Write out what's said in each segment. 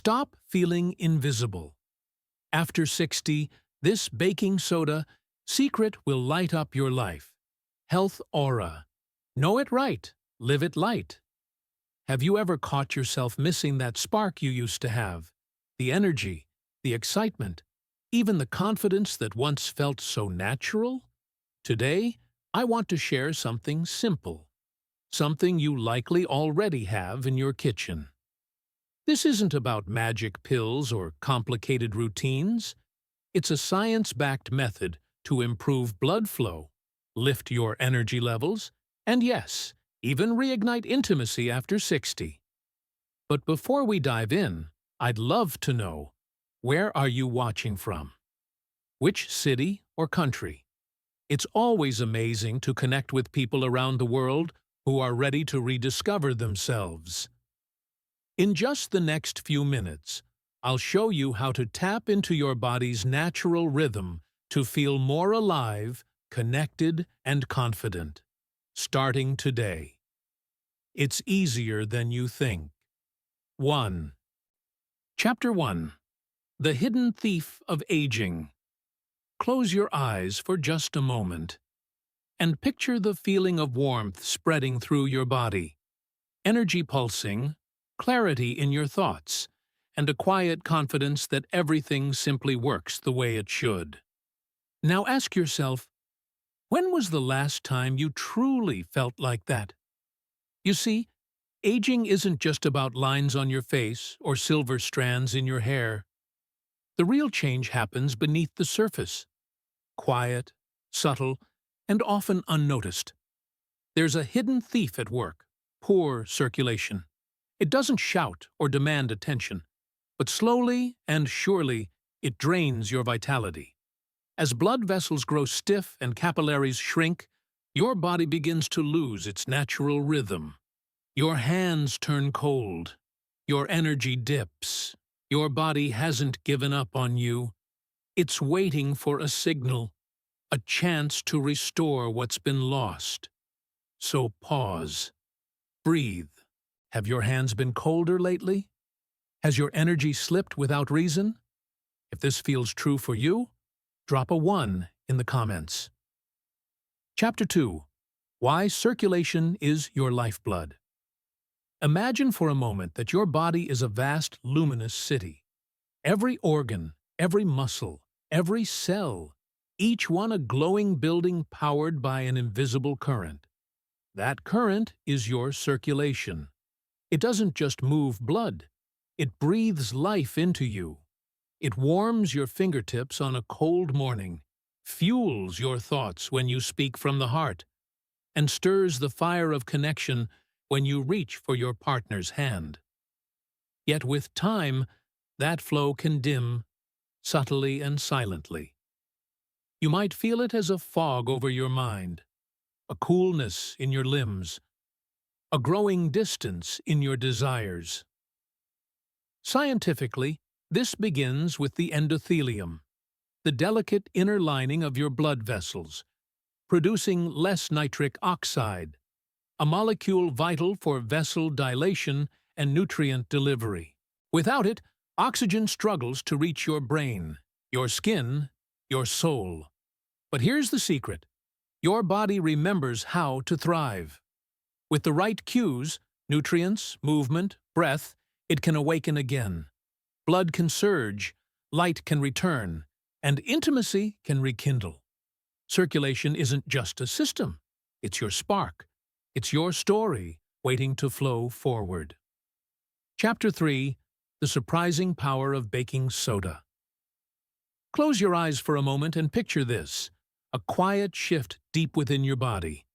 Stop feeling invisible. After 60, this baking soda secret will light up your life. Health aura. Know it right. Live it light. Have you ever caught yourself missing that spark you used to have? The energy, the excitement, even the confidence that once felt so natural? Today, I want to share something simple. Something you likely already have in your kitchen. This isn't about magic pills or complicated routines. It's a science-backed method to improve blood flow, lift your energy levels, and yes, even reignite intimacy after 60. But before we dive in, I'd love to know, where are you watching from? Which city or country? It's always amazing to connect with people around the world who are ready to rediscover themselves. In just the next few minutes, I'll show you how to tap into your body's natural rhythm to feel more alive, connected, and confident. Starting today. It's easier than you think. 1. Chapter 1. The Hidden Thief of Aging. Close your eyes for just a moment and picture the feeling of warmth spreading through your body, energy pulsing, clarity in your thoughts, and a quiet confidence that everything simply works the way it should. Now ask yourself, when was the last time you truly felt like that? You see, aging isn't just about lines on your face or silver strands in your hair. The real change happens beneath the surface. Quiet, subtle, and often unnoticed. There's a hidden thief at work, poor circulation. It doesn't shout or demand attention, but slowly and surely it drains your vitality. As blood vessels grow stiff and capillaries shrink, your body begins to lose its natural rhythm. Your hands turn cold. Your energy dips. Your body hasn't given up on you. It's waiting for a signal, a chance to restore what's been lost. So pause. Breathe. Have your hands been colder lately? Has your energy slipped without reason? If this feels true for you, drop a 1 in the comments. Chapter 2. Why circulation is your lifeblood. Imagine for a moment that your body is a vast, luminous city. Every organ, every muscle, every cell, each one a glowing building powered by an invisible current. That current is your circulation. It doesn't just move blood. It breathes life into you. It warms your fingertips on a cold morning, fuels your thoughts when you speak from the heart, and stirs the fire of connection when you reach for your partner's hand. Yet with time, that flow can dim, subtly and silently. You might feel it as a fog over your mind, a coolness in your limbs, a growing distance in your desires. Scientifically, this begins with the endothelium, the delicate inner lining of your blood vessels, producing less nitric oxide, a molecule vital for vessel dilation and nutrient delivery. Without it, oxygen struggles to reach your brain, your skin, your soul. But here's the secret. Your body remembers how to thrive. With the right cues, nutrients, movement, breath, it can awaken again. Blood can surge, light can return, and intimacy can rekindle. Circulation isn't just a system. It's your spark. It's your story waiting to flow forward. Chapter 3. The Surprising Power of Baking Soda. Close your eyes for a moment and picture this, a quiet shift deep within your body,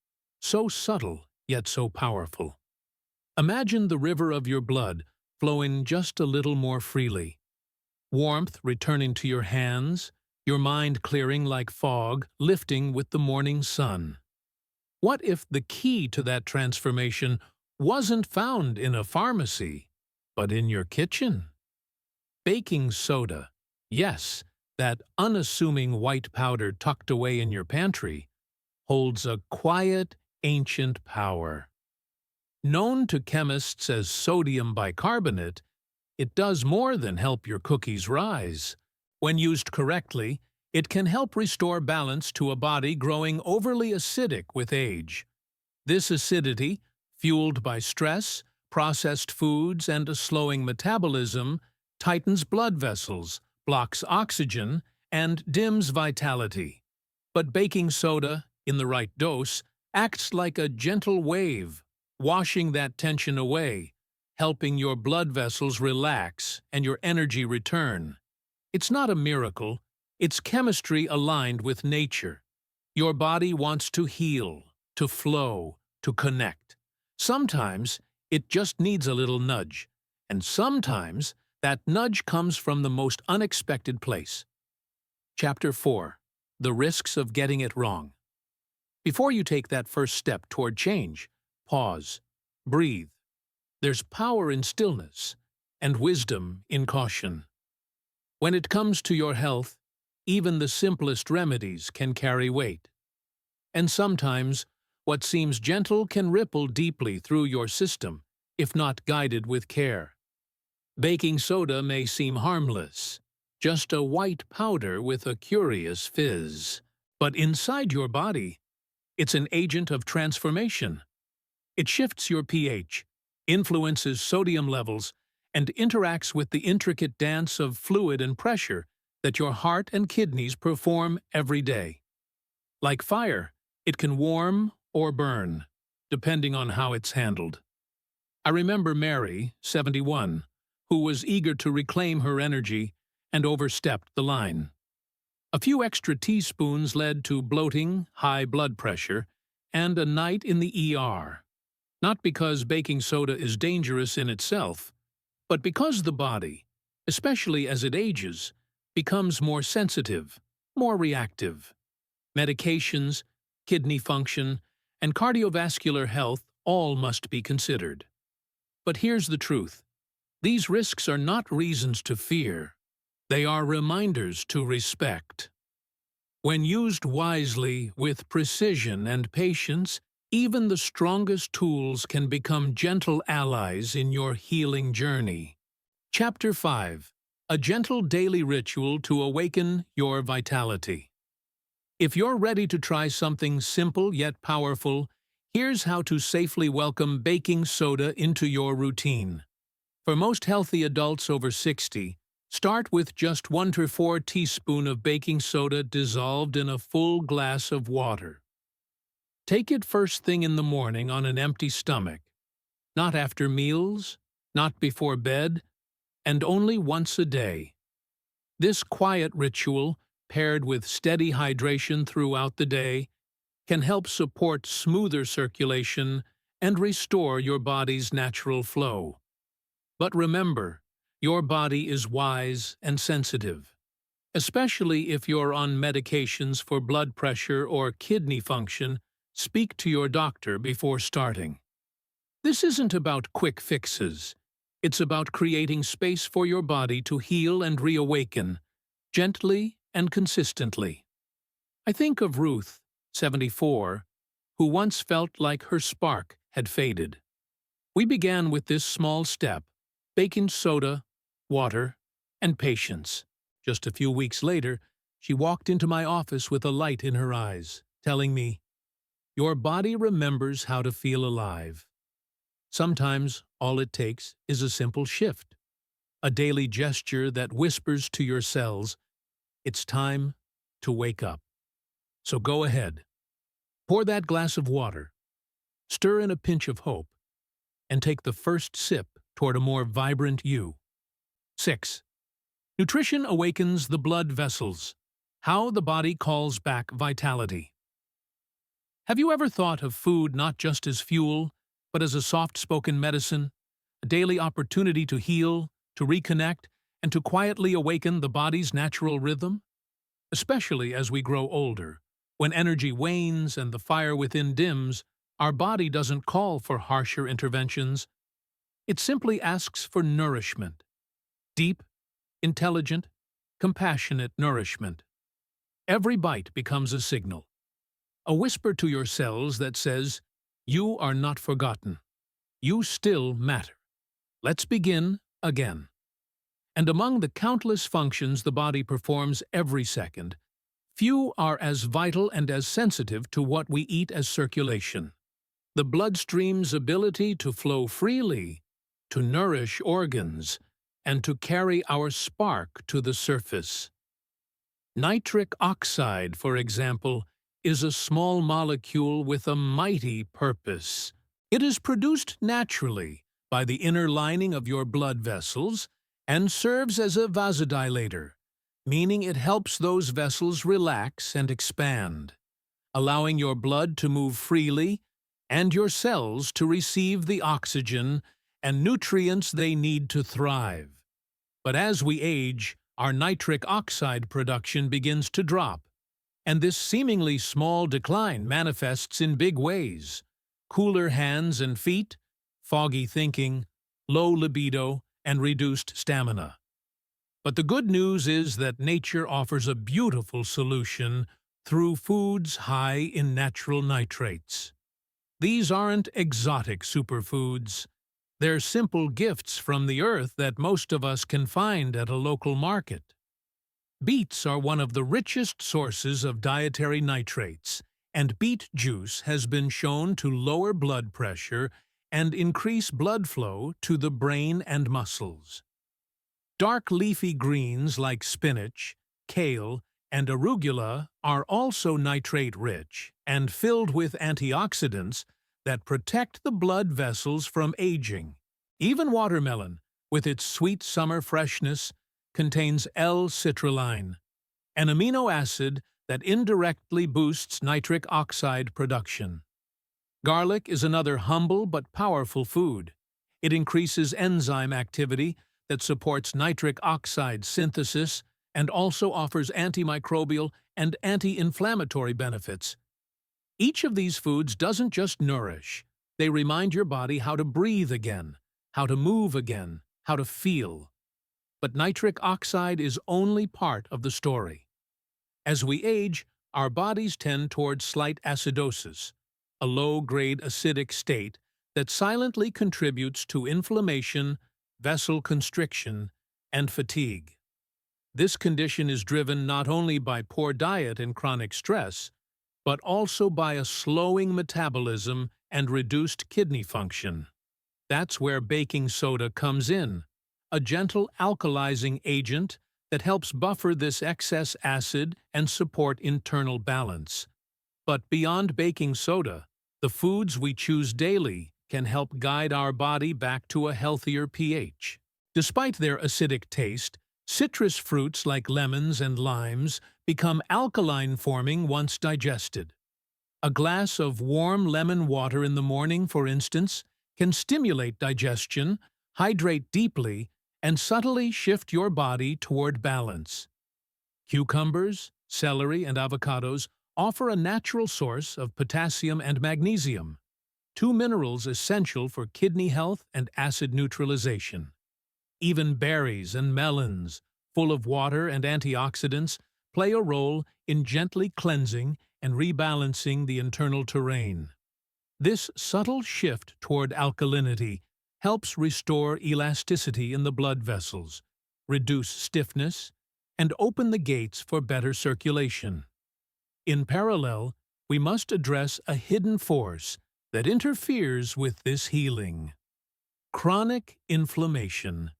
so subtle yet so powerful. Imagine the river of your blood flowing just a little more freely, warmth returning to your hands, your mind clearing like fog, lifting with the morning sun. What if the key to that transformation wasn't found in a pharmacy, but in your kitchen? Baking soda, yes, that unassuming white powder tucked away in your pantry, holds a quiet, ancient power. Known to chemists as sodium bicarbonate, it does more than help your cookies rise. When used correctly, it can help restore balance to a body growing overly acidic with age. This acidity, fueled by stress, processed foods, and a slowing metabolism, tightens blood vessels, blocks oxygen, and dims vitality. But baking soda, in the right dose, acts like a gentle wave, washing that tension away, helping your blood vessels relax and your energy return. It's not a miracle, it's chemistry aligned with nature. Your body wants to heal, to flow, to connect. Sometimes it just needs a little nudge, and sometimes that nudge comes from the most unexpected place. Chapter 4. The Risks of Getting It Wrong. Before you take that first step toward change, pause, breathe. There's power in stillness and wisdom in caution. When it comes to your health, even the simplest remedies can carry weight. And sometimes, what seems gentle can ripple deeply through your system, if not guided with care. Baking soda may seem harmless, just a white powder with a curious fizz. But inside your body, it's an agent of transformation. It shifts your pH, influences sodium levels, and interacts with the intricate dance of fluid and pressure that your heart and kidneys perform every day. Like fire, it can warm or burn, depending on how it's handled. I remember Mary, 71, who was eager to reclaim her energy and overstepped the line. A few extra teaspoons led to bloating, high blood pressure, and a night in the ER. Not because baking soda is dangerous in itself, but because the body, especially as it ages, becomes more sensitive, more reactive. Medications, kidney function, and cardiovascular health all must be considered. But here's the truth. These risks are not reasons to fear. They are reminders to respect. When used wisely, with precision and patience, even the strongest tools can become gentle allies in your healing journey. Chapter 5. A gentle daily ritual to awaken your vitality. If you're ready to try something simple yet powerful, here's how to safely welcome baking soda into your routine. For most healthy adults over 60, start with just 1 to 4 teaspoons of baking soda dissolved in a full glass of water. Take it first thing in the morning on an empty stomach, not after meals, not before bed, and only once a day. This quiet ritual, paired with steady hydration throughout the day, can help support smoother circulation and restore your body's natural flow. But remember, your body is wise and sensitive, especially if you're on medications for blood pressure or kidney function. Speak to your doctor before starting. This isn't about quick fixes. It's about creating space for your body to heal and reawaken, gently and consistently. I think of Ruth, 74, who once felt like her spark had faded. We began with this small step: baking soda, water, and patience. Just a few weeks later, she walked into my office with a light in her eyes, telling me, "Your body remembers how to feel alive." Sometimes all it takes is a simple shift, a daily gesture that whispers to your cells, "It's time to wake up." So go ahead. Pour that glass of water, stir in a pinch of hope, and take the first sip toward a more vibrant you. 6. Nutrition awakens the blood vessels. How the body calls back vitality. Have you ever thought of food not just as fuel, but as a soft-spoken medicine, a daily opportunity to heal, to reconnect, and to quietly awaken the body's natural rhythm? Especially as we grow older, when energy wanes and the fire within dims, our body doesn't call for harsher interventions. It simply asks for nourishment. Deep, intelligent, compassionate nourishment. Every bite becomes a signal, a whisper to your cells that says, "You are not forgotten. You still matter. Let's begin again." And among the countless functions the body performs every second, few are as vital and as sensitive to what we eat as circulation. The bloodstream's ability to flow freely, to nourish organs, and to carry our spark to the surface. Nitric oxide, for example, is a small molecule with a mighty purpose. It is produced naturally by the inner lining of your blood vessels and serves as a vasodilator, meaning it helps those vessels relax and expand, allowing your blood to move freely and your cells to receive the oxygen and nutrients they need to thrive. But as we age, our nitric oxide production begins to drop, and this seemingly small decline manifests in big ways: cooler hands and feet, foggy thinking, low libido, and reduced stamina. But the good news is that nature offers a beautiful solution through foods high in natural nitrates. These aren't exotic superfoods. They're simple gifts from the earth that most of us can find at a local market. Beets are one of the richest sources of dietary nitrates, and beet juice has been shown to lower blood pressure and increase blood flow to the brain and muscles. Dark leafy greens like spinach, kale, and arugula are also nitrate-rich and filled with antioxidants that protect the blood vessels from aging. Even watermelon, with its sweet summer freshness, contains L-citrulline, an amino acid that indirectly boosts nitric oxide production. Garlic is another humble but powerful food. It increases enzyme activity that supports nitric oxide synthesis and also offers antimicrobial and anti-inflammatory benefits. Each of these foods doesn't just nourish, they remind your body how to breathe again, how to move again, how to feel. But nitric oxide is only part of the story. As we age, our bodies tend towards slight acidosis, a low-grade acidic state that silently contributes to inflammation, vessel constriction, and fatigue. This condition is driven not only by poor diet and chronic stress, but also by a slowing metabolism and reduced kidney function. That's where baking soda comes in, a gentle alkalizing agent that helps buffer this excess acid and support internal balance. But beyond baking soda, the foods we choose daily can help guide our body back to a healthier pH. Despite their acidic taste, citrus fruits like lemons and limes become alkaline-forming once digested. A glass of warm lemon water in the morning, for instance, can stimulate digestion, hydrate deeply, and subtly shift your body toward balance. Cucumbers, celery, and avocados offer a natural source of potassium and magnesium, two minerals essential for kidney health and acid neutralization. Even berries and melons, full of water and antioxidants, play a role in gently cleansing and rebalancing the internal terrain. This subtle shift toward alkalinity helps restore elasticity in the blood vessels, reduce stiffness, and open the gates for better circulation. In parallel, we must address a hidden force that interferes with this healing: chronic inflammation.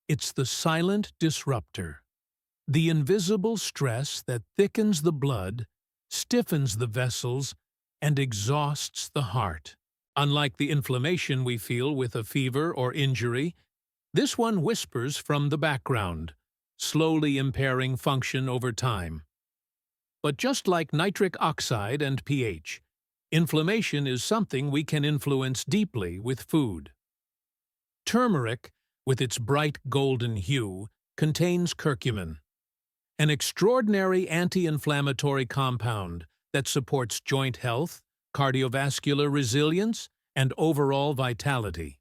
It's the silent disruptor, the invisible stress that thickens the blood, stiffens the vessels, and exhausts the heart. Unlike the inflammation we feel with a fever or injury, this one whispers from the background, slowly impairing function over time. But just like nitric oxide and pH, inflammation is something we can influence deeply with food. Turmeric, with its bright golden hue, contains curcumin, an extraordinary anti-inflammatory compound that supports joint health, cardiovascular resilience, and overall vitality.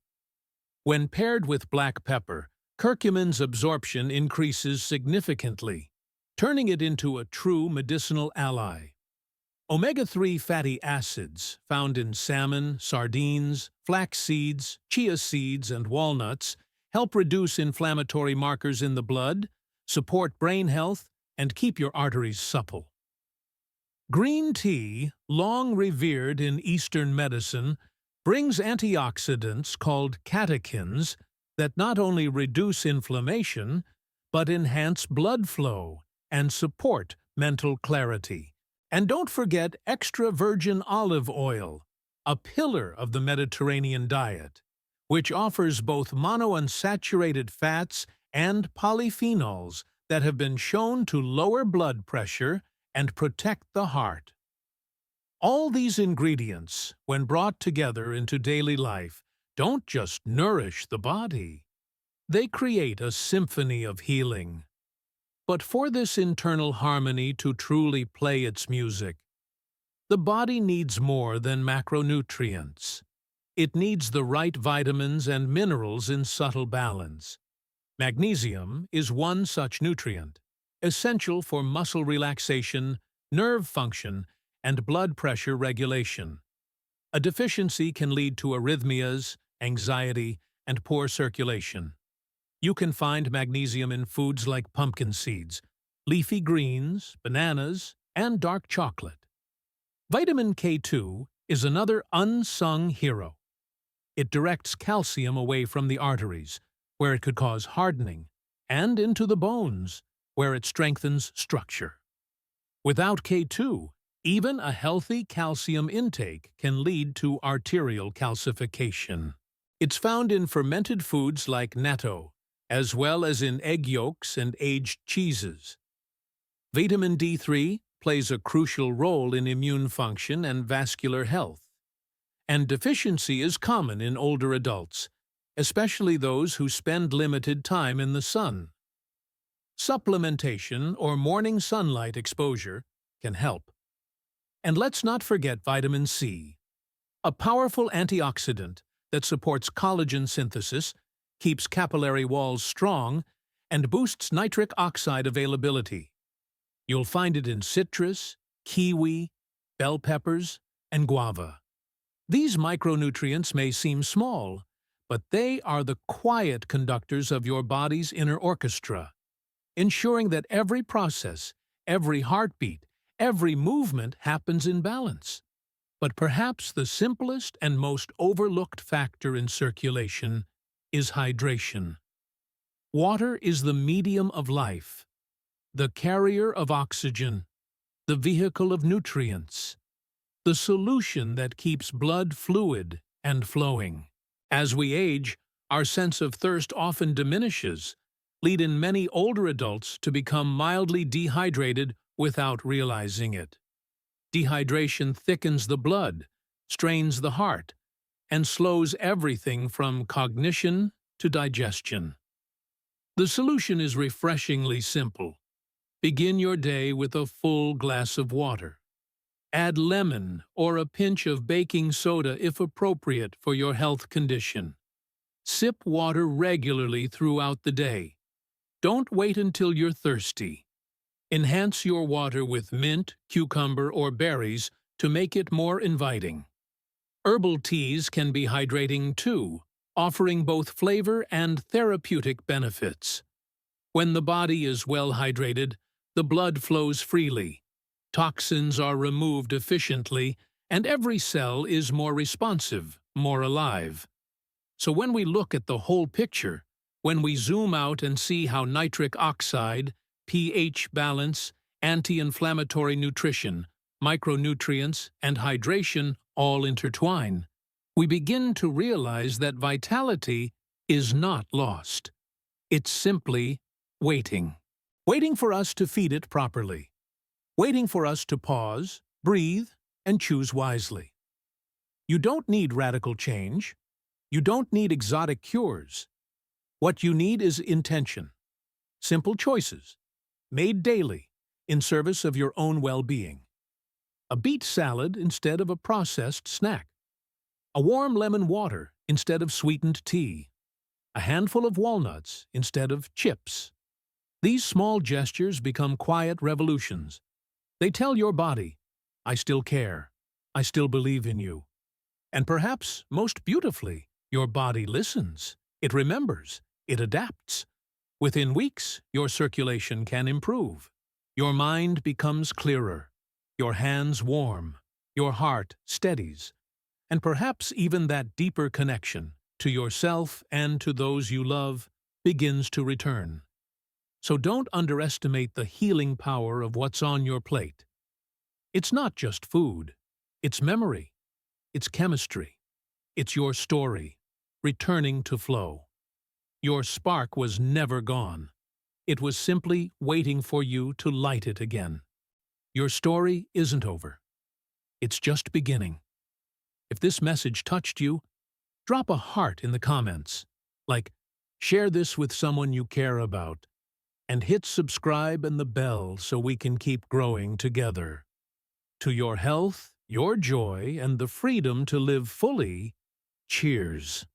When paired with black pepper, curcumin's absorption increases significantly, turning it into a true medicinal ally. Omega-3 fatty acids, found in salmon, sardines, flax seeds, chia seeds, and walnuts, help reduce inflammatory markers in the blood, support brain health, and keep your arteries supple. Green tea, long revered in Eastern medicine, brings antioxidants called catechins that not only reduce inflammation, but enhance blood flow and support mental clarity. And don't forget extra virgin olive oil, a pillar of the Mediterranean diet, which offers both monounsaturated fats and polyphenols that have been shown to lower blood pressure and protect the heart. All these ingredients, when brought together into daily life, don't just nourish the body. They create a symphony of healing. But for this internal harmony to truly play its music, the body needs more than macronutrients. It needs the right vitamins and minerals in subtle balance. Magnesium is one such nutrient, essential for muscle relaxation, nerve function, and blood pressure regulation. A deficiency can lead to arrhythmias, anxiety, and poor circulation. You can find magnesium in foods like pumpkin seeds, leafy greens, bananas, and dark chocolate. Vitamin K2 is another unsung hero. It directs calcium away from the arteries, where it could cause hardening, and into the bones, where it strengthens structure. Without K2, even a healthy calcium intake can lead to arterial calcification. It's found in fermented foods like natto, as well as in egg yolks and aged cheeses. Vitamin D3 plays a crucial role in immune function and vascular health, and deficiency is common in older adults, especially those who spend limited time in the sun. Supplementation or morning sunlight exposure can help. And let's not forget vitamin C, a powerful antioxidant that supports collagen synthesis, keeps capillary walls strong, and boosts nitric oxide availability. You'll find it in citrus, kiwi, bell peppers, and guava. These micronutrients may seem small, but they are the quiet conductors of your body's inner orchestra, ensuring that every process, every heartbeat, every movement happens in balance. But perhaps the simplest and most overlooked factor in circulation is hydration. Water is the medium of life, the carrier of oxygen, the vehicle of nutrients, the solution that keeps blood fluid and flowing. As we age, our sense of thirst often diminishes, leading many older adults to become mildly dehydrated without realizing it. Dehydration thickens the blood, strains the heart, and slows everything from cognition to digestion. The solution is refreshingly simple. Begin your day with a full glass of water. Add lemon or a pinch of baking soda if appropriate for your health condition. Sip water regularly throughout the day. Don't wait until you're thirsty. Enhance your water with mint, cucumber, or berries to make it more inviting. Herbal teas can be hydrating too, offering both flavor and therapeutic benefits. When the body is well hydrated, the blood flows freely, toxins are removed efficiently, and every cell is more responsive, more alive. So when we look at the whole picture, when we zoom out and see how nitric oxide, pH balance, anti-inflammatory nutrition, micronutrients, and hydration all intertwine, we begin to realize that vitality is not lost. It's simply waiting. Waiting for us to feed it properly. Waiting for us to pause, breathe, and choose wisely. You don't need radical change. You don't need exotic cures. What you need is intention. Simple choices, made daily, in service of your own well-being. A beet salad instead of a processed snack. A warm lemon water instead of sweetened tea. A handful of walnuts instead of chips. These small gestures become quiet revolutions. They tell your body, I still care, I still believe in you. And perhaps, most beautifully, your body listens. It remembers. It adapts. Within weeks, your circulation can improve. Your mind becomes clearer. Your hands warm. Your heart steadies. And perhaps even that deeper connection to yourself and to those you love begins to return. So don't underestimate the healing power of what's on your plate. It's not just food. It's memory. It's chemistry. It's your story, returning to flow. Your spark was never gone. It was simply waiting for you to light it again. Your story isn't over. It's just beginning. If this message touched you, drop a heart in the comments. Share this with someone you care about. And hit subscribe and the bell so we can keep growing together. To your health, your joy, and the freedom to live fully, cheers.